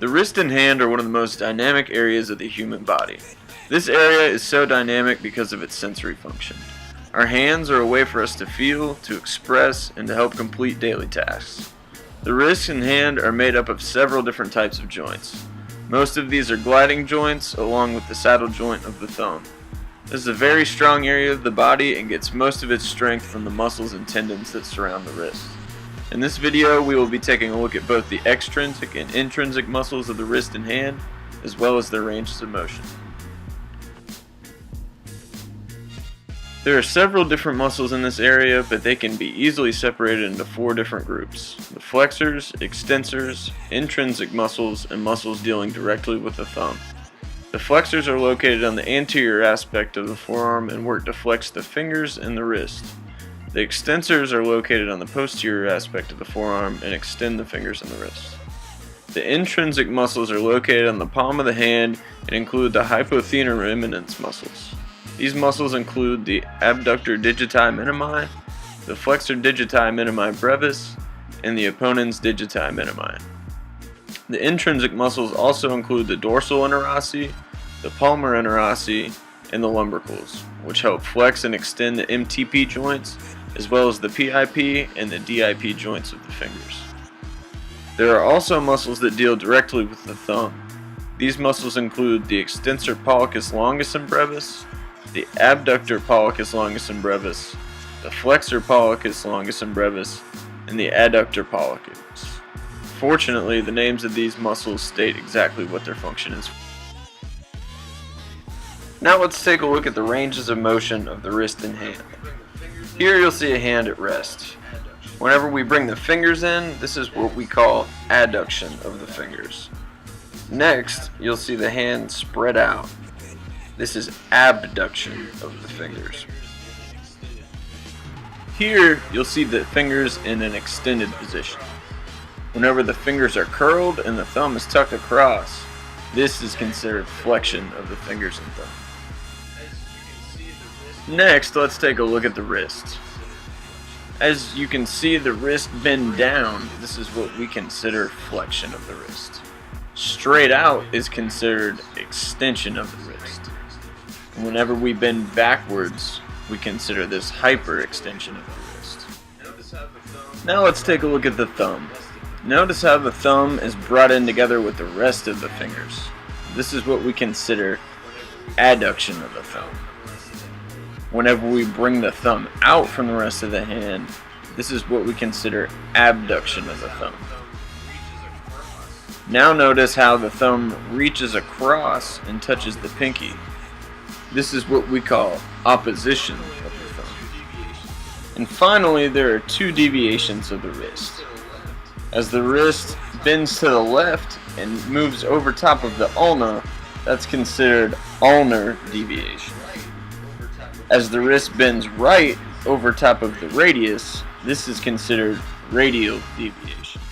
The wrist and hand are one of the most dynamic areas of the human body. This area is so dynamic because of its sensory function. Our hands are a way for us to feel, to express, and to help complete daily tasks. The wrist and hand are made up of several different types of joints. Most of these are gliding joints, along with the saddle joint of the thumb. This is a very strong area of the body and gets most of its strength from the muscles and tendons that surround the wrist. In this video, we will be taking a look at both the extrinsic and intrinsic muscles of the wrist and hand, as well as their ranges of motion. There are several different muscles in this area, but they can be easily separated into 4 different groups: the flexors, extensors, intrinsic muscles, and muscles dealing directly with the thumb. The flexors are located on the anterior aspect of the forearm and work to flex the fingers and the wrist. The extensors are located on the posterior aspect of the forearm and extend the fingers and the wrist. The intrinsic muscles are located on the palm of the hand and include the hypothenar eminence muscles. These muscles include the abductor digiti minimi, the flexor digiti minimi brevis, and the opponens digiti minimi. The intrinsic muscles also include the dorsal interossi, the palmar interossi, and the lumbricals, which help flex and extend the MTP joints, as well as the PIP and the DIP joints of the fingers. There are also muscles that deal directly with the thumb. These muscles include the extensor pollicis longus and brevis, the abductor pollicis longus and brevis, the flexor pollicis longus and brevis, and the adductor pollicis. Fortunately, the names of these muscles state exactly what their function is. Now let's take a look at the ranges of motion of the wrist and hand. Here you'll see a hand at rest. Whenever we bring the fingers in, this is what we call adduction of the fingers. Next, you'll see the hand spread out. This is abduction of the fingers. Here, you'll see the fingers in an extended position. Whenever the fingers are curled and the thumb is tucked across, this is considered flexion of the fingers and thumb. Next, let's take a look at the wrist. As you can see the wrist bend down, this is what we consider flexion of the wrist. Straight out is considered extension of the wrist. And whenever we bend backwards, we consider this hyperextension of the wrist. Now let's take a look at the thumb. Notice how the thumb is brought in together with the rest of the fingers. This is what we consider adduction of the thumb. Whenever we bring the thumb out from the rest of the hand, this is what we consider abduction of the thumb. Now notice how the thumb reaches across and touches the pinky. This is what we call opposition of the thumb. And finally, there are 2 deviations of the wrist. As the wrist bends to the left and moves over top of the ulna, that's considered ulnar deviation. As the wrist bends right over top of the radius, this is considered radial deviation.